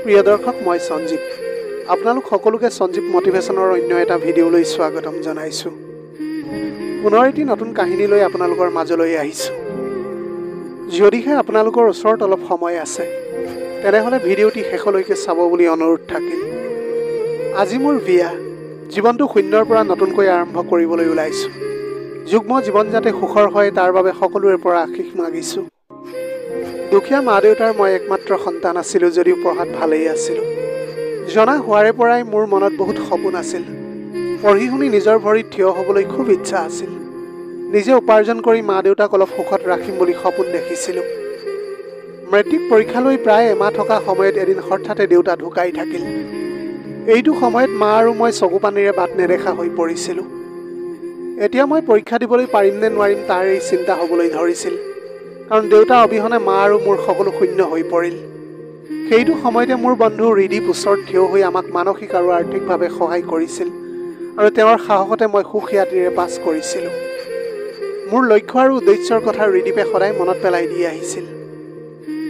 প্ৰিয় দৰ্শক মই সঞ্জীৱ আপোনালোক সকলোকে সঞ্জীৱ মোটিভেশ্যনৰ অন্য এটা ভিডিঅ'লৈ স্বাগতম জনাইছো। পুনৰ এটি নতুন কাহিনী লৈ আপোনালোকৰ মাজলৈ আহিছো। যদিহে আপোনালোকৰ ওচৰত অলপ সময় আছে তেনেহলে ভিডিঅ'টি শেষলৈকে চাব বুলি অনুৰোধ থাকিল। আজি মোৰ বিয়া, জীৱনটো শূন্যৰ পৰা নতুনকৈ আৰম্ভ কৰিবলৈ ওলাইছো। যুগ্ম জীৱন যাতে সুখৰ হয় তাৰ বাবে সকলোৰে পৰা আশীষ মাগিছো। দুখীয়া মা দেউতাৰ মই একমাত্ৰ সন্তান আছিলোঁ যদিও পঢ়াত ভালেই আছিলোঁ। জনা হোৱাৰে পৰাই মোৰ মনত বহুত সপোন আছিল। পঢ়ি শুনি নিজৰ ভৰিত থিয় হ'বলৈ খুব ইচ্ছা আছিল। নিজে উপাৰ্জন কৰি মা দেউতাক অলপ সুখত ৰাখিম বুলি সপোন দেখিছিলোঁ। মেট্ৰিক পৰীক্ষালৈ প্ৰায় এমাহ থকা সময়ত এদিন হঠাতে দেউতা ঢুকাই থাকিল। এইটো সময়ত মা আৰু মই চকু পানীৰে বাট নেদেখা হৈ পৰিছিলোঁ। এতিয়া মই পৰীক্ষা দিবলৈ পাৰিম নে নোৱাৰিম তাৰ এই চিন্তা হ'বলৈ ধৰিছিল, কাৰণ দেউতা অবিহনে মা আৰু মোৰ সকলো শূন্য হৈ পৰিল। সেইটো সময়তে মোৰ বন্ধু ৰিদীপ ওচৰত থিয় হৈ আমাক মানসিক আৰু আৰ্থিকভাৱে সহায় কৰিছিল আৰু তেওঁৰ সাহসতে মই সুখীয়াতিৰে পাছ কৰিছিলোঁ। মোৰ লক্ষ্য আৰু উদ্দেশ্যৰ কথা ৰিদীপে সদায় মনত পেলাই দি আহিছিল।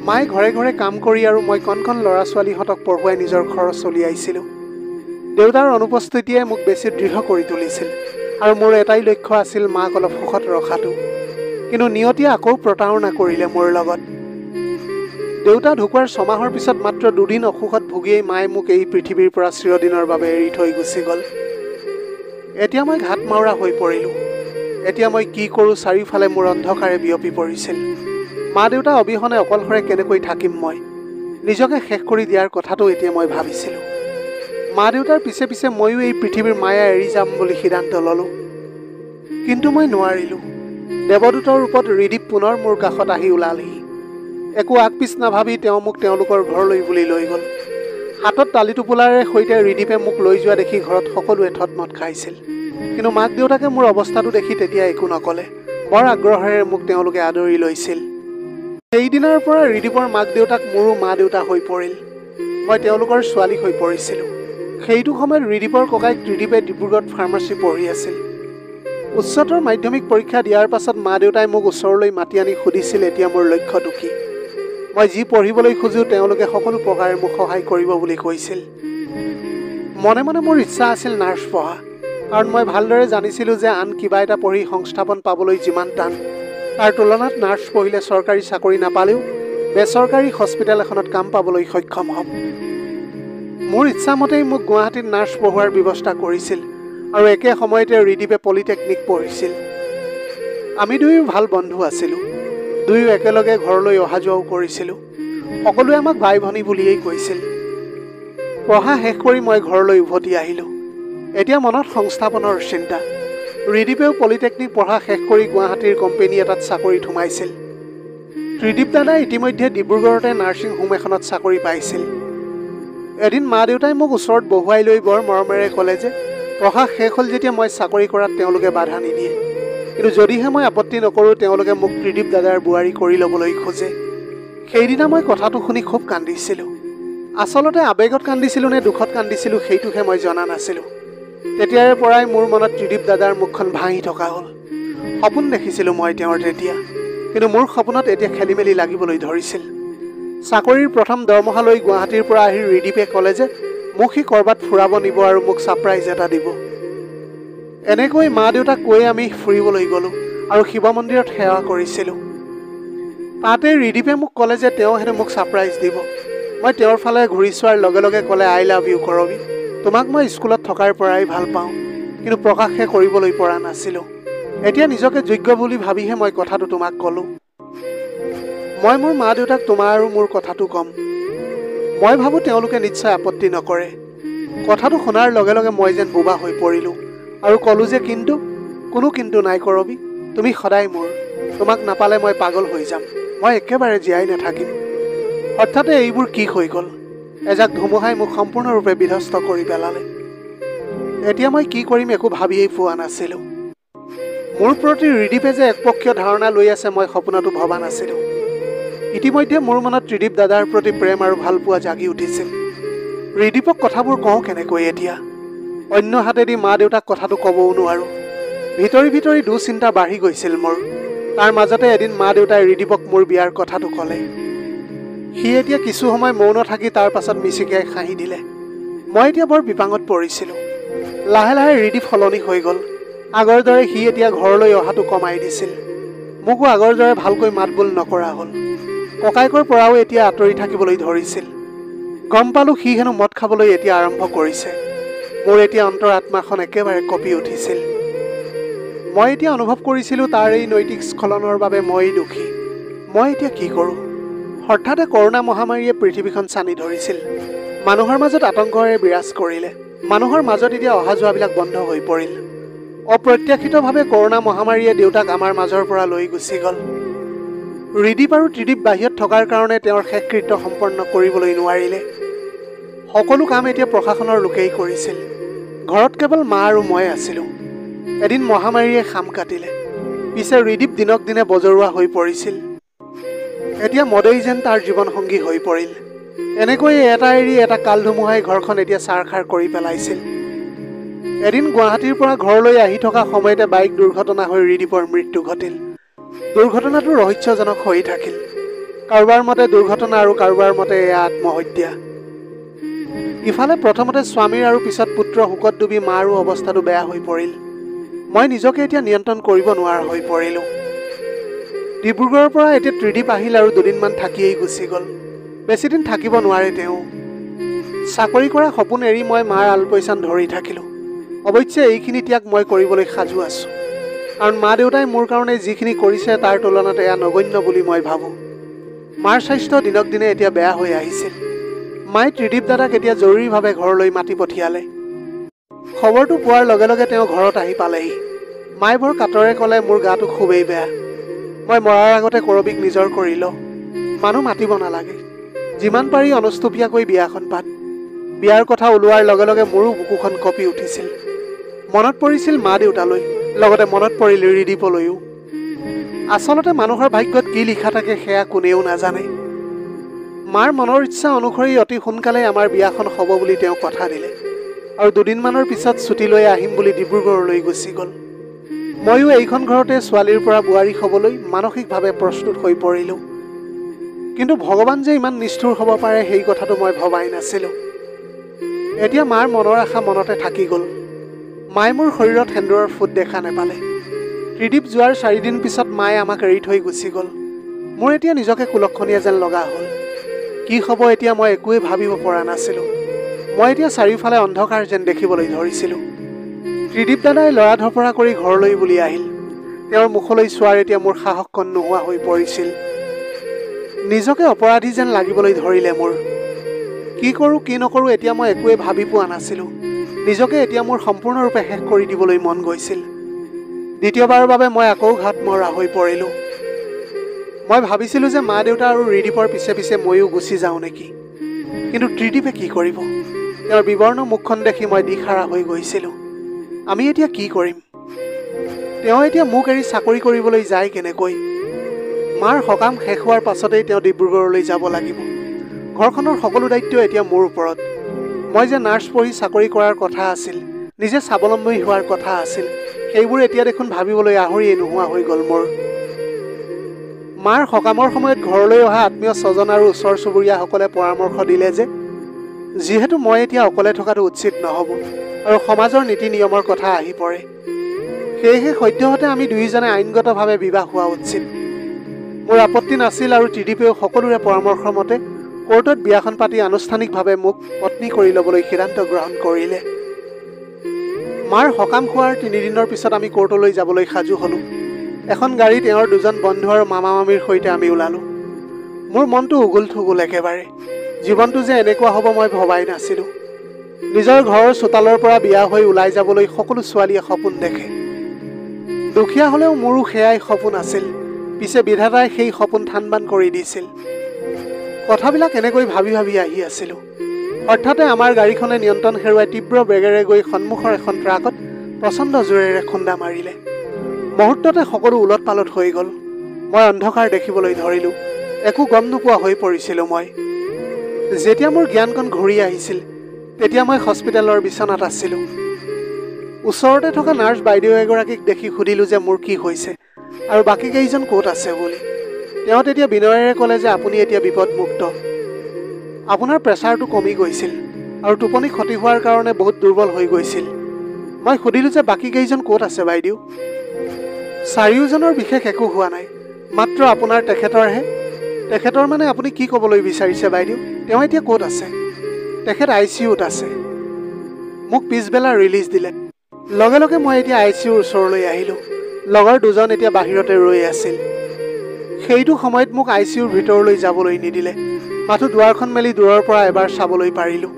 মায়ে ঘৰে ঘৰে কাম কৰি আৰু মই কণ কণ ল'ৰা ছোৱালীহঁতক পঢ়ুৱাই নিজৰ খৰচ চলিয়াইছিলোঁ। দেউতাৰ অনুপস্থিতিয়ে মোক বেছি দৃঢ় কৰি তুলিছিল আৰু মোৰ এটাই লক্ষ্য আছিল মাক অলপ সুখত ৰখাটো। কিন্তু নিয়তিয়ে আকৌ প্ৰতাৰণা কৰিলে মোৰ লগত। দেউতা ঢুকোৱাৰ ছমাহৰ পিছত মাত্ৰ 2 দিন অসুখত ভুগিয়েই মায়ে মোক এই পৃথিৱীৰ পৰা চিৰদিনৰ বাবে এৰি থৈ গুচি গ'ল। এতিয়া মই ঘাট মাউৰা হৈ পৰিলোঁ। এতিয়া মই কি কৰোঁ চাৰিওফালে মোৰ অন্ধকাৰে বিয়পি পৰিছিল। মা দেউতা অবিহনে অকলশৰে কেনেকৈ থাকিম মই? নিজকে শেষ কৰি দিয়াৰ কথাটো এতিয়া মই ভাবিছিলোঁ। মা দেউতাৰ পিছে পিছে ময়ো এই পৃথিৱীৰ মায়া এৰি যাম বুলি সিদ্ধান্ত ল'লোঁ। কিন্তু মই নোৱাৰিলোঁ। দেৱদূতৰ ৰূপত ৰিদীপ পুনৰ মোৰ কাষত আহি ওলালহি। একো আগপিছ নাভাবি তেওঁ মোক তেওঁলোকৰ ঘৰলৈ বুলি লৈ গ'ল। হাতত টালি টোপোলাৰে সৈতে ৰিদীপে মোক লৈ যোৱা দেখি ঘৰত সকলোৱে থতমত খাইছিল। কিন্তু মাক দেউতাকে মোৰ অৱস্থাটো দেখি তেতিয়া একো নকলে। বৰ আগ্ৰহেৰে মোক তেওঁলোকে আদৰি লৈছিল। সেইদিনাৰ পৰা ৰিদীপৰ মাক দেউতাক মোৰো মা দেউতা হৈ পৰিল। মই তেওঁলোকৰ ছোৱালী হৈ পৰিছিলোঁ। সেইটো সময়ত ৰিদীপৰ ককাইক ত্ৰিদীপে ডিব্ৰুগড়ত ফাৰ্মাচী পঢ়ি আছিল। উচ্চতৰ মাধ্যমিক পৰীক্ষা দিয়াৰ পাছত মা দেউতাই মোক ওচৰলৈ মাতি আনি সুধিছিল এতিয়া মোৰ লক্ষ্যটো কি। মই যি পঢ়িবলৈ খোজোঁ তেওঁলোকে সকলো প্ৰকাৰে মোক সহায় কৰিব বুলি কৈছিল। মনে মনে মোৰ ইচ্ছা আছিল নাৰ্ছ পঢ়া, কাৰণ মই ভালদৰে জানিছিলোঁ যে আন কিবা এটা পঢ়ি সংস্থাপন পাবলৈ যিমান টান তাৰ তুলনাত নাৰ্ছ পঢ়িলে চৰকাৰী চাকৰি নাপালেও বেচৰকাৰী হস্পিটেল এখনত কাম পাবলৈ সক্ষম হ'ম। মোৰ ইচ্ছামতেই মোক গুৱাহাটীত নাৰ্ছ পঢ়োৱাৰ ব্যৱস্থা কৰিছিল আৰু একে সময়তে ৰিদীপে পলিটেকনিক পঢ়িছিল। আমি দুয়ো ভাল বন্ধু আছিলোঁ। দুয়ো একেলগে ঘৰলৈ অহা যোৱাও কৰিছিলোঁ। সকলোৱে আমাক ভাই ভনী বুলিয়েই কৈছিল। পঢ়া শেষ কৰি মই ঘৰলৈ উভতি আহিলোঁ। এতিয়া মনত সংস্থাপনৰ চিন্তা। ৰিদীপেও পলিটেকনিক পঢ়া শেষ কৰি গুৱাহাটীৰ কোম্পানী এটাত চাকৰিত সোমাইছিল। ত্ৰিদীপ দাদাই ইতিমধ্যে ডিব্ৰুগড়তে নাৰ্ছিং হোম এখনত চাকৰি পাইছিল। এদিন মা দেউতাই মোক ওচৰত বহুৱাই লৈ বৰ মৰমেৰে ক'লে যে পঢ়া শেষ হ'ল যেতিয়া মই চাকৰি কৰাত তেওঁলোকে বাধা নিদিয়ে, কিন্তু যদিহে মই আপত্তি নকৰোঁ তেওঁলোকে মোক ত্ৰিদীপ দাদাৰ বোৱাৰী কৰি ল'বলৈ খোজে। সেইদিনা মই কথাটো শুনি খুব কান্দিছিলোঁ। আচলতে আৱেগত কান্দিছিলোঁ নে দুখত কান্দিছিলোঁ সেইটোহে মই জনা নাছিলোঁ। তেতিয়াৰে পৰাই মোৰ মনত ত্ৰিদীপ দাদাৰ মুখখন ভাঙি থকা হ'ল। সপোন দেখিছিলোঁ মই তেওঁৰ তেতিয়া, কিন্তু মোৰ সপোনত এতিয়া খেলি মেলি লাগিবলৈ ধৰিছিল। চাকৰিৰ প্ৰথম দৰমহালৈ গুৱাহাটীৰ পৰা আহি ৰিদীপে ক'লে যে মোক সি ক'ৰবাত ফুৰাব নিব আৰু মোক ছাৰপ্ৰাইজ এটা দিব। এনেকৈ মা দেউতাক কৈ আমি ফুৰিবলৈ গ'লোঁ আৰু শিৱ মন্দিৰত সেৱা কৰিছিলোঁ। তাতে ৰিদীপে মোক ক'লে যে তেওঁ হেনো মোক ছাৰপ্ৰাইজ দিব। মই তেওঁৰ ফালে ঘূৰি চোৱাৰ লগে লগে ক'লে আই লাভ ইউ কৰবী, তোমাক মই স্কুলত থকাৰ পৰাই ভাল পাওঁ, কিন্তু প্ৰকাশহে কৰিবলৈ পৰা নাছিলোঁ। এতিয়া নিজকে যোগ্য বুলি ভাবিহে মই কথাটো তোমাক ক'লোঁ। মই মোৰ মা দেউতাক তোমাৰ আৰু মোৰ কথাটো ক'ম। মই ভাবোঁ তেওঁলোকে নিশ্চয় আপত্তি নকৰে। কথাটো শুনাৰ লগে লগে মই যেন বোবা হৈ পৰিলোঁ আৰু ক'লোঁ যে কিন্তু কোনো কিন্তু নাই কৰবী, তুমি সদায় মোৰ। তোমাক নাপালে মই পাগল হৈ যাম, মই একেবাৰে জীয়াই নাথাকিম। হঠাতে এইবোৰ কি হৈ গ'ল? এজাক ধুমুহাই মোক সম্পূৰ্ণৰূপে বিধ্বস্ত কৰি পেলালে। এতিয়া মই কি কৰিম একো ভাবিয়েই পোৱা নাছিলোঁ। মোৰ প্ৰতি ৰিদীপে যে একপক্ষীয় ধাৰণা লৈ আছে মই সপোনতো ভবা নাছিলোঁ। ইতিমধ্যে মোৰ মনত ত্ৰিদীপ দাদাৰ প্ৰতি প্ৰেম আৰু ভালপোৱা জাগি উঠিছিল। ৰিদীপক কথাবোৰ কওঁ কেনেকৈ এতিয়া? অন্য হাতেদি মা দেউতাক কথাটো ক'বও নোৱাৰোঁ। ভিতৰি ভিতৰি দুশ্চিন্তা বাঢ়ি গৈছিল মোৰ। তাৰ মাজতে এদিন মা দেউতাই ৰিদীপক মোৰ বিয়াৰ কথাটো ক'লে। সি এতিয়া কিছু সময় মৌন থাকি তাৰ পাছত মিচিকাই হাঁহি দিলে। মই এতিয়া বৰ বিপাঙত পৰিছিলোঁ। লাহে লাহে ৰিদীপ সলনি হৈ গ'ল। আগৰ দৰে সি এতিয়া ঘৰলৈ অহাটো কমাই দিছিল। মোকো আগৰ দৰে ভালকৈ মাত বোল নকৰা হ'ল। ককায়েকৰ পৰাও এতিয়া আঁতৰি থাকিবলৈ ধৰিছিল। গম পালোঁ সি হেনো মদ খাবলৈ এতিয়া আৰম্ভ কৰিছে। মোৰ এতিয়া অন্তৰ আত্মাখন একেবাৰে কঁপি উঠিছিল। মই এতিয়া অনুভৱ কৰিছিলোঁ তাৰ এই নৈতিক স্খলনৰ বাবে মই দুখী। মই এতিয়া কি কৰোঁ? হঠাতে কৰোণা মহামাৰীয়ে পৃথিৱীখন চানি ধৰিছিল। মানুহৰ মাজত আতংকৰে বিৰাজ কৰিলে। মানুহৰ মাজত এতিয়া অহা যোৱাবিলাক বন্ধ হৈ পৰিল। অপ্ৰত্যাশিতভাৱে কৰোণা মহামাৰীয়ে দেউতাক আমাৰ মাজৰ পৰা লৈ গুচি গ'ল। ৰিদীপ আৰু ত্ৰিদীপ বাহিৰত থকাৰ কাৰণে তেওঁৰ শেষকৃত্য সম্পন্ন কৰিবলৈ নোৱাৰিলে। সকলো কাম এতিয়া প্ৰশাসনৰ লোকেই কৰিছিল। ঘৰত কেৱল মা আৰু মই আছিলোঁ। এদিন মহামাৰীয়ে খাম কাটিলে। পিছে ৰিদীপ দিনক দিনে বজৰুৱা হৈ পৰিছিল। এতিয়া মদেই যেন তাৰ জীৱনসংগী হৈ পৰিল। এনেকৈয়ে এটা এৰি এটা কাল ধুমুহাই ঘৰখন এতিয়া ছাৰখাৰ কৰি পেলাইছিল। এদিন গুৱাহাটীৰ পৰা ঘৰলৈ আহি থকা সময়তে বাইক দুৰ্ঘটনা হৈ ৰিদীপৰ মৃত্যু ঘটিল। দুৰ্ঘটনাটো ৰহস্যজনক হৈ থাকিল। কাৰোবাৰ মতে দুৰ্ঘটনা আৰু কাৰোবাৰ মতে এয়া আত্মহত্যা। ইফালে প্ৰথমতে স্বামীৰ আৰু পিছত পুত্ৰ শোকত ডুবি মাৰো অৱস্থাটো বেয়া হৈ পৰিল। মই নিজকে এতিয়া নিয়ন্ত্ৰণ কৰিব নোৱাৰা হৈ পৰিলোঁ। ডিব্ৰুগড়ৰ পৰা এতিয়া ত্ৰিদীপ আহিল আৰু দুদিনমান থাকিয়েই গুচি গ'ল। বেছিদিন থাকিব নোৱাৰে তেওঁ। চাকৰি কৰা সপোন এৰি মই মাৰ আলপৈচান ধৰি থাকিলোঁ। অৱশ্যে এইখিনি ত্যাগ মই কৰিবলৈ সাজু আছোঁ। কাৰণ মা দেউতাই মোৰ কাৰণে যিখিনি কৰিছে তাৰ তুলনাত এয়া নগণ্য বুলি মই ভাবোঁ। মাৰ স্বাস্থ্য দিনক দিনে এতিয়া বেয়া হৈ আহিছিল। মায়ে ত্ৰিদীপ দাদাক এতিয়া জৰুৰীভাৱে ঘৰলৈ মাতি পঠিয়ালে। খবৰটো পোৱাৰ লগে লগে তেওঁ ঘৰত আহি পালেহি। মায়ে বৰ কাতৰে ক'লে, মোৰ গাটো খুবেই বেয়া। মই মৰাৰ আগতে কৰবীক নিজৰ কৰি লওঁ। মানুহ মাতিব নালাগে। যিমান পাৰি অনুষ্টুপীয়াকৈ বিয়াখন পাত। বিয়াৰ কথা ওলোৱাৰ লগে লগে মোৰো বুকুখন কঁপি উঠিছিল। মনত পৰিছিল মা দেউতালৈ, লগতে মনত পৰিল ৰিদীপলৈও। আচলতে মানুহৰ ভাগ্যত কি লিখা থাকে সেয়া কোনেও নাজানে। মাৰ মনৰ ইচ্ছা অনুসৰি অতি সোনকালে আমাৰ বিয়াখন হ'ব বুলি তেওঁ কথা দিলে আৰু দুদিনমানৰ পিছত ছুটী লৈ আহিম বুলি ডিব্ৰুগড়লৈ গুচি গ'ল। ময়ো এইখন ঘৰতে ছোৱালীৰ পৰা বোৱাৰী হ'বলৈ মানসিকভাৱে প্ৰস্তুত হৈ পৰিলোঁ। কিন্তু ভগৱান যে ইমান নিষ্ঠুৰ হ'ব পাৰে সেই কথাটো মই ভবাই নাছিলোঁ। এতিয়া মাৰ মনৰ আশা মনতে থাকি গ'ল। মায়ে মোৰ শৰীৰত সেন্দুৰৰ ফুট দেখা নেপালে। ত্ৰিদীপ যোৱাৰ 4 দিন পিছত মায়ে আমাক এৰি থৈ গুচি গ'ল। মোৰ এতিয়া নিজকে কুলক্ষণীয়া যেন লগা হ'ল। কি হ'ব এতিয়া মই একোৱেই ভাবিব পৰা নাছিলোঁ। মই এতিয়া চাৰিওফালে অন্ধকাৰ যেন দেখিবলৈ ধৰিছিলোঁ। ত্ৰিদীপ দাদাই লৰা ধপৰা কৰি ঘৰলৈ বুলি আহিল। তেওঁৰ মুখলৈ চোৱাৰ এতিয়া মোৰ সাহসকণ নোহোৱা হৈ পৰিছিল। নিজকে অপৰাধী যেন লাগিবলৈ ধৰিলে মোৰ। কি কৰোঁ কি নকৰোঁ এতিয়া মই একোৱেই ভাবি পোৱা নাছিলোঁ। নিজকে এতিয়া মোৰ সম্পূৰ্ণৰূপে শেষ কৰি দিবলৈ মন গৈছিল। দ্বিতীয়বাৰৰ বাবে মই আকৌ ঘাট মৰা হৈ পৰিলোঁ। মই ভাবিছিলোঁ যে মা দেউতা আৰু ৰিদীপৰ পিছে পিছে ময়ো গুচি যাওঁ নেকি। কিন্তু ত্ৰিদীপে কি কৰিব? তেওঁৰ বিবৰ্ণ মুখখন দেখি মই দিশহাৰা হৈ গৈছিলোঁ। আমি এতিয়া কি কৰিম? তেওঁ এতিয়া মোক এৰি চাকৰি কৰিবলৈ যায় কেনেকৈ? মাৰ সকাম শেষ হোৱাৰ পাছতেই তেওঁ ডিব্ৰুগড়লৈ যাব লাগিব। ঘৰখনৰ সকলো দায়িত্ব এতিয়া মোৰ ওপৰত। মই যে নাৰ্ছ পঢ়ি চাকৰি কৰাৰ কথা আছিল, নিজে স্বাৱলম্বী হোৱাৰ কথা আছিল, সেইবোৰ এতিয়া দেখোন ভাবিবলৈ আহৰিয়েই নোহোৱা হৈ গ'ল মোৰ। মাৰ সকামৰ সময়ত ঘৰলৈ অহা আত্মীয় স্বজন আৰু ওচৰ চুবুৰীয়াসকলে পৰামৰ্শ দিলে যে যিহেতু মই এতিয়া অকলে থকাটো উচিত নহ'ব আৰু সমাজৰ নীতি নিয়মৰ কথা আহি পৰে, সেয়েহে সদ্যহতে আমি দুয়োজনে আইনগতভাৱে বিবাহ হোৱা উচিত। মোৰ আপত্তি নাছিল আৰু ত্ৰিদীপেও সকলোৰে পৰামৰ্শ মতে কোৰ্টত বিয়াখন পাতি আনুষ্ঠানিকভাৱে মোক পত্নী কৰি ল'বলৈ সিদ্ধান্ত গ্ৰহণ কৰিলে। মাৰ সকাম হোৱাৰ 3 দিনৰ পিছত আমি কোৰ্টলৈ যাবলৈ সাজু হ'লোঁ। এখন গাড়ী তেওঁৰ 2জন বন্ধু আৰু মামা মামীৰ সৈতে আমি ওলালোঁ। মোৰ মনটো উগুল থুগুল একেবাৰে। জীৱনটো যে এনেকুৱা হ'ব মই ভবাই নাছিলোঁ। নিজৰ ঘৰৰ চোতালৰ পৰা বিয়া হৈ ওলাই যাবলৈ সকলো ছোৱালীয়ে সপোন দেখে। দুখীয়া হ'লেও মোৰো সেয়াই সপোন আছিল। পিছে বিধাতাই সেই সপোন থান-বান কৰি দিছিল। কথাবিলাক এনেকৈ ভাবি ভাবি আহি আছিলোঁ। হঠাতে আমাৰ গাড়ীখনে নিয়ন্ত্ৰণ হেৰুৱাই তীব্ৰ বেগেৰে গৈ সন্মুখৰ এখন ট্ৰাকত প্ৰচণ্ড জোৰেৰে খুন্দা মাৰিলে। মুহূৰ্ততে সকলো ওলট পালট হৈ গ'ল। মই অন্ধকাৰ দেখিবলৈ ধৰিলোঁ। একো গম নোপোৱা হৈ পৰিছিলোঁ মই। যেতিয়া মোৰ জ্ঞানকণ ঘূৰি আহিছিল তেতিয়া মই হস্পিটেলৰ বিচনাত আছিলোঁ। ওচৰতে থকা নাৰ্ছ বাইদেউ এগৰাকীক দেখি সুধিলোঁ যে মোৰ কি হৈছে আৰু বাকী কেইজন ক'ত আছে বুলি। তেওঁ তেতিয়া বিনয়েৰে ক'লে যে আপুনি এতিয়া বিপদমুক্ত। আপোনাৰ প্ৰেছাৰটো কমি গৈছিল আৰু টোপনি ক্ষতি হোৱাৰ কাৰণে বহুত দুৰ্বল হৈ গৈছিল। মই সুধিলোঁ যে বাকী কেইজন ক'ত আছে বাইদেউ? চাৰিওজনৰ বিশেষ একো হোৱা নাই, মাত্ৰ আপোনাৰ তেখেতৰহে। তেখেতৰ মানে আপুনি কি ক'বলৈ বিচাৰিছে বাইদেউ? তেওঁ এতিয়া ক'ত আছে? তেখেত ICUত আছে। মোক পিছবেলা ৰিলিজ দিলে। লগে লগে মই এতিয়া ICUৰ ওচৰলৈ আহিলোঁ। লগৰ দুজন এতিয়া বাহিৰতে ৰৈ আছিল। সেইটো সময়ত মোক ICUৰ ভিতৰলৈ যাবলৈ নিদিলে, মাথো দুৱাৰখন মেলি দূৰৰ পৰা এবাৰ চাবলৈ পাৰিলোঁ।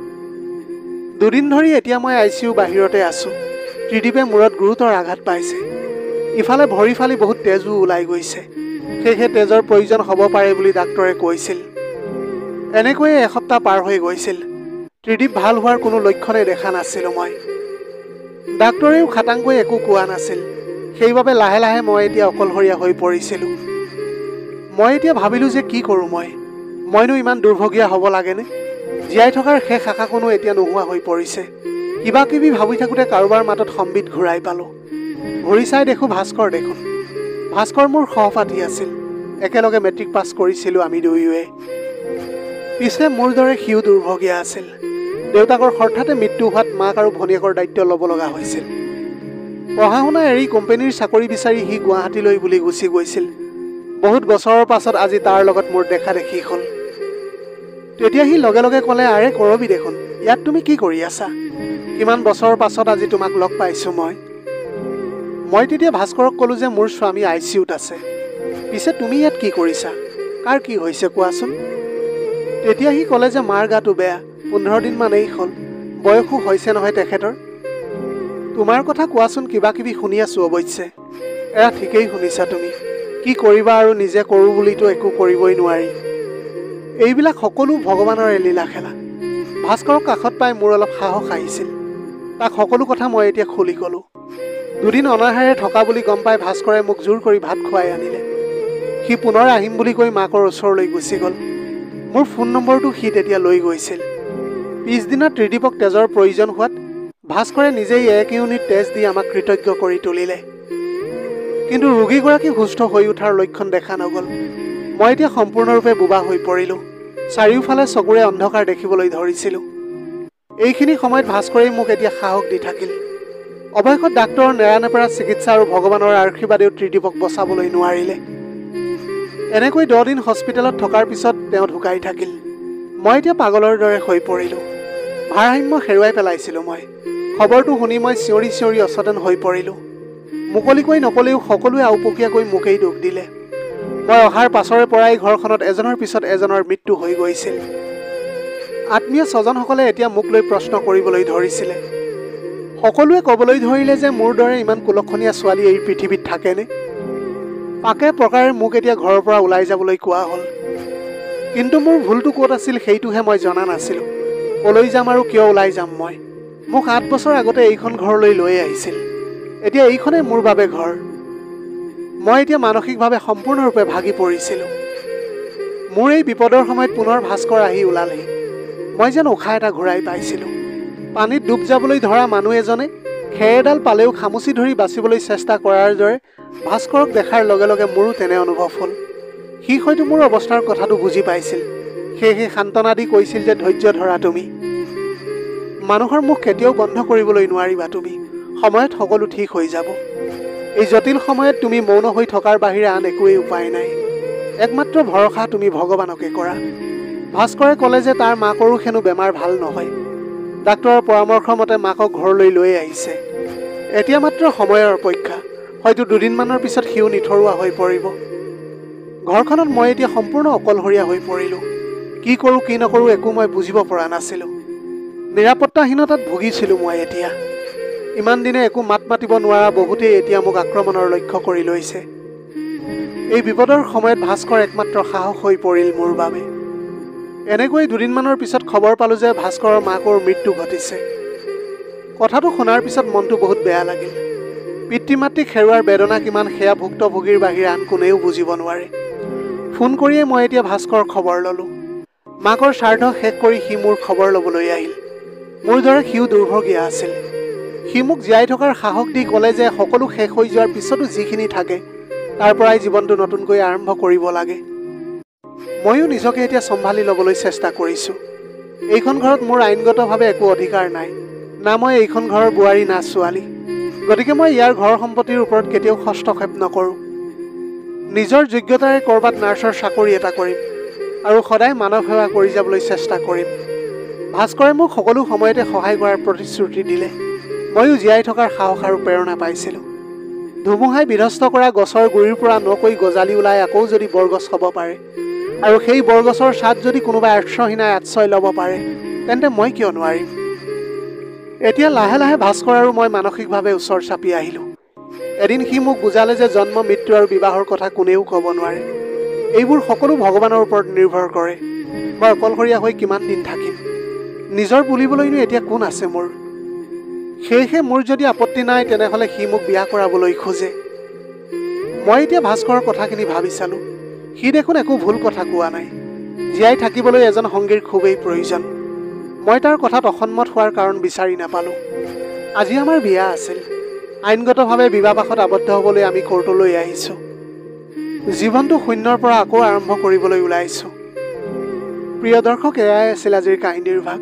দুদিন ধৰি এতিয়া মই ICU বাহিৰতে আছোঁ। ত্ৰিদীপে মূৰত গুৰুতৰ আঘাত পাইছে। ইফালে ভৰি ফালি বহুত তেজো ওলাই গৈছে, সেয়েহে তেজৰ প্ৰয়োজন হ'ব পাৰে বুলি ডাক্তৰে কৈছিল। এনেকৈয়ে এসপ্তাহ পাৰ হৈ গৈছিল। ত্ৰিদীপ ভাল হোৱাৰ কোনো লক্ষণেই দেখা নাছিলোঁ মই। ডাক্তৰেও খাটাংকৈ একো কোৱা নাছিল, সেইবাবে লাহে লাহে মই এতিয়া অকলশৰীয়া হৈ পৰিছিলোঁ। মই এতিয়া ভাবিলোঁ যে কি কৰোঁ মইনো ইমান দুৰ্ভগীয়া হ'ব লাগেনে? জীয়াই থকাৰ শেষ আশাকণো এতিয়া নোহোৱা হৈ পৰিছে। কিবা কিবি ভাবি থাকোঁতে কাৰোবাৰ মাতত সম্বিত ঘূৰাই পালোঁ। ঘূৰি চাই দেখোঁ ভাস্কৰ দেখোন। ভাস্কৰ মোৰ সহপাঠী আছিল, একেলগে মেট্ৰিক পাছ কৰিছিলোঁ আমি দুয়োৱে। পিছে মোৰ দৰে সিও দুৰ্ভগীয়া আছিল। দেউতাকৰ হঠাতে মৃত্যু হোৱাত মাক আৰু ভনীয়েকৰ দায়িত্ব ল'ব লগা হৈছিল। পঢ়া শুনা এৰি কোম্পানীৰ চাকৰি বিচাৰি সি গুৱাহাটীলৈ বুলি গুচি গৈছিল। বহুত বছৰৰ পাছত আজি তাৰ লগত মোৰ দেখা দেখি হ'ল। তেতিয়া সি লগে লগে ক'লে, আৰে কৰবি দেখোন, ইয়াত তুমি কি কৰি আছা? কিমান বছৰৰ পাছত আজি তোমাক লগ পাইছোঁ মই তেতিয়া ভাস্কৰক ক'লোঁ যে মোৰ স্বামী ICUত আছে। পিছে তুমি ইয়াত কি কৰিছা? কাৰ কি হৈছে কোৱাচোন? তেতিয়া সি ক'লে যে মাৰ গাটো বেয়া, 15 দিনমানেই হ'ল, বয়সো হৈছে নহয় তেখেতৰ। তোমাৰ কথা কোৱাচোন, কিবা কিবি শুনি আছোঁ অৱশ্যে। এয়া ঠিকেই শুনিছা তুমি। কি কৰিবা আৰু, নিজে কৰোঁ বুলিতো একো কৰিবই নোৱাৰি। এইবিলাক সকলো ভগৱানৰে লীলা খেলা। ভাস্কৰক কাষত পাই মোৰ অলপ সাহস আহিছিল। তাক সকলো কথা মই এতিয়া খুলি ক'লোঁ। দুদিন অনাহাৰে থকা বুলি গম পাই ভাস্কৰে মোক জোৰ কৰি ভাত খুৱাই আনিলে। সি পুনৰ আহিম বুলি কৈ মাকৰ ওচৰলৈ গুচি গ'ল। মোৰ ফোন নম্বৰটো সি তেতিয়া লৈ গৈছিল। পিছদিনা ত্ৰিদীপক তেজৰ প্ৰয়োজন হোৱাত ভাস্কৰে নিজেই 1 ইউনিট তেজ দি আমাক কৃতজ্ঞ কৰি তুলিলে। কিন্তু ৰোগীগৰাকী সুস্থ হৈ উঠাৰ লক্ষণ দেখা নগ'ল। মই এতিয়া সম্পূৰ্ণৰূপে বোবা হৈ পৰিলোঁ। চাৰিওফালে চকুৰে অন্ধকাৰ দেখিবলৈ ধৰিছিলোঁ। এইখিনি সময়ত ভাস্কৰেই মোক এতিয়া সাহস দি থাকিল। অৱশেষত ডাক্তৰৰ নেৰানেপেৰা চিকিৎসা আৰু ভগৱানৰ আশীৰ্বাদেও ত্ৰিদীপক বচাবলৈ নোৱাৰিলে। এনেকৈ 10 দিন হস্পিটেলত থকাৰ পিছত তেওঁ ঢুকাই থাকিল। মই এতিয়া পাগলৰ দৰে হৈ পৰিলোঁ। ভাৰসাম্য হেৰুৱাই পেলাইছিলোঁ মই। খবৰটো শুনি মই চিঞৰি চিঞৰি অচেতন হৈ পৰিলোঁ। মুকলিকৈ নকলেও সকলোৱে আওপকীয়াকৈ মোকেই দুখ দিলে। মই অহাৰ পাছৰে পৰাই ঘৰখনত এজনৰ পিছত এজনৰ মৃত্যু হৈ গৈছিল। আত্মীয় স্বজনসকলে এতিয়া মোক লৈ প্ৰশ্ন কৰিবলৈ ধৰিছিলে। সকলোৱে ক'বলৈ ধৰিলে যে মোৰ দৰে ইমান কুলক্ষণীয়া ছোৱালী এই পৃথিৱীত থাকেনে? পাকে প্ৰকাৰে মোক এতিয়া ঘৰৰ পৰা ওলাই যাবলৈ কোৱা হ'ল। কিন্তু মোৰ ভুলটো ক'ত আছিল সেইটোহে মই জনা নাছিলোঁ। ক'লৈ যাম আৰু কিয় ওলাই যাম মই? মোক 8 বছৰ আগতে এইখন ঘৰলৈ লৈ আহিছিল। এতিয়া এইখনেই মোৰ বাবে ঘৰ। মই এতিয়া মানসিকভাৱে সম্পূৰ্ণৰূপে ভাগি পৰিছিলোঁ। মোৰ এই বিপদৰ সময়ত পুনৰ ভাস্কৰ আহি ওলালেহি। মই যেন উশাহ এটা ঘূৰাই পাইছিলোঁ। পানীত ডুব যাবলৈ ধৰা মানুহ এজনে খেৰ এডাল পালেও খামুচি ধৰি বাচিবলৈ চেষ্টা কৰাৰ দৰে ভাস্কৰক দেখাৰ লগে লগে মোৰো তেনে অনুভৱ হ'ল। সি হয়তো মোৰ অৱস্থাৰ কথাটো বুজি পাইছিল, সেয়েহে সান্তনা দি কৈছিল যে ধৈৰ্য ধৰা তুমি। মানুহৰ মুখ কেতিয়াও বন্ধ কৰিবলৈ নোৱাৰিবা তুমি। সময়ত সকলো ঠিক হৈ যাব। এই জটিল সময়ত তুমি মৌন হৈ থকাৰ বাহিৰে আন একোৱেই উপায় নাই। একমাত্ৰ ভৰসা তুমি ভগৱানকে কৰা। ভাস্কৰে ক'লে যে তাৰ মাকৰো হেনো বেমাৰ ভাল নহয়। ডাক্তৰৰ পৰামৰ্শ মতে মাকক ঘৰলৈ লৈ আহিছে। এতিয়া মাত্ৰ সময়ৰ অপেক্ষা। হয়তো 2 দিনমানৰ পিছত সিও নিথৰুৱা হৈ পৰিব। ঘৰখনত মই এতিয়া সম্পূৰ্ণ অকলশৰীয়া হৈ পৰিলোঁ। কি কৰোঁ কি নকৰোঁ একো মই বুজিব পৰা নাছিলোঁ। নিৰাপত্তাহীনতাত ভুগিছিলোঁ মই এতিয়া। ইমান দিনে একো মাত মাতিব নোৱাৰা বহুতেই এতিয়া মোক আক্ৰমণৰ লক্ষ্য কৰি লৈছে। এই বিপদৰ সময়ত ভাস্কৰ একমাত্ৰ সাহস হৈ পৰিল মোৰ বাবে। এনেকৈ 2 দিনমানৰ পিছত খবৰ পালোঁ যে ভাস্কৰৰ মাকৰ মৃত্যু ঘটিছে। কথাটো শুনাৰ পিছত মনটো বহুত বেয়া লাগিল। পিতৃ মাতৃক হেৰুৱাৰ বেদনা কিমান সেয়া ভুক্তভোগীৰ বাহিৰে আন কোনেও বুজিব নোৱাৰে। ফোন কৰিয়ে মই এতিয়া ভাস্কৰৰ খবৰ ল'লোঁ। মাকৰ শ্ৰাদ্ধ শেষ কৰি সি মোৰ খবৰ ল'বলৈ আহিল। মোৰ দৰে সিও দুৰ্ভগীয়া আছিল। সি মোক জীয়াই থকাৰ সাহস দি ক'লে যে সকলো শেষ হৈ যোৱাৰ পিছতো যিখিনি থাকে তাৰ পৰাই জীৱনটো নতুনকৈ আৰম্ভ কৰিব লাগে। ময়ো নিজকে এতিয়া চম্ভালি ল'বলৈ চেষ্টা কৰিছোঁ। এইখন ঘৰত মোৰ আইনগতভাৱে একো অধিকাৰ নাই। না মই এইখন ঘৰৰ বোৱাৰী না ছোৱালী। গতিকে মই ইয়াৰ ঘৰ সম্পত্তিৰ ওপৰত কেতিয়াও হস্তক্ষেপ নকৰোঁ। নিজৰ যোগ্যতাৰে ক'ৰবাত নাৰ্ছৰ চাকৰি এটা কৰিম আৰু সদায় মানৱ সেৱা কৰি যাবলৈ চেষ্টা কৰিম। ভাস্কৰে মোক সকলো সময়তে সহায় কৰাৰ প্ৰতিশ্ৰুতি দিলে। ময়ো জীয়াই থকাৰ সাহস আৰু প্ৰেৰণা পাইছিলোঁ। ধুমুহাই বিধ্বস্ত কৰা গছৰ গুৰিৰ পৰা নকৈ গজালি ওলাই আকৌ যদি বৰগছ হ'ব পাৰে আৰু সেই বৰগছৰ ছাদ যদি কোনোবা আশ্ৰহীনাই আশ্ৰয় ল'ব পাৰে, তেন্তে মই কিয় নোৱাৰিম? এতিয়া লাহে লাহে ভাস্কৰ আৰু মই মানসিকভাৱে ওচৰ চাপি আহিলোঁ। এদিন সি মোক বুজালে যে জন্ম, মৃত্যু আৰু বিবাহৰ কথা কোনেও ক'ব নোৱাৰে। এইবোৰ সকলো ভগৱানৰ ওপৰত নিৰ্ভৰ কৰে। মই অকলশৰীয়া হৈ কিমান দিন থাকিম? নিজৰ বুলিবলৈনো এতিয়া কোন আছে মোৰ? সেয়েহে মোৰ যদি আপত্তি নাই, তেনেহ'লে সি মোক বিয়া কৰাবলৈ খোজে। মই এতিয়া ভাস্কৰৰ কথাখিনি ভাবি চালোঁ। সি দেখোন একো ভুল কথা কোৱা নাই। জীয়াই থাকিবলৈ এজন সংগীৰ খুবেই প্ৰয়োজন। মই তাৰ কথাত অসন্মত হোৱাৰ কাৰণ বিচাৰি নাপালোঁ। আজি আমাৰ বিয়া আছিল। আইনগতভাৱে বিবাহপাশত আবদ্ধ হ'বলৈ আমি কোৰ্টলৈ আহিছোঁ। জীৱনটো শূন্যৰ পৰা আকৌ আৰম্ভ কৰিবলৈ ওলাইছোঁ। প্ৰিয় দৰ্শক, এয়াই আছিল আজিৰ কাহিনীৰ ভাগ।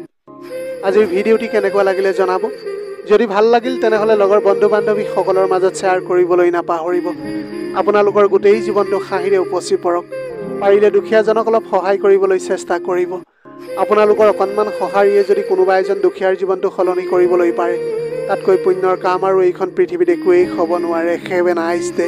আজিৰ ভিডিঅ'টি কেনেকুৱা লাগিলে জনাব। যদি ভাল লাগিল তেনেহ'লে লগৰ বন্ধু বান্ধৱীসকলৰ মাজত শ্বেয়াৰ কৰিবলৈ নাপাহৰিব। আপোনালোকৰ গোটেই জীৱনটো হাঁহিৰে উপচি পৰক। পাৰিলে দুখীয়াজনক অলপ সহায় কৰিবলৈ চেষ্টা কৰিব। আপোনালোকৰ অকণমান সঁহাৰিয়ে যদি কোনোবা এজন দুখীয়াৰ জীৱনটো সলনি কৰিবলৈ পাৰে, তাতকৈ পুণ্যৰ কাম আৰু এইখন পৃথিৱীত একোৱেই হ'ব নোৱাৰে। Have a nice day.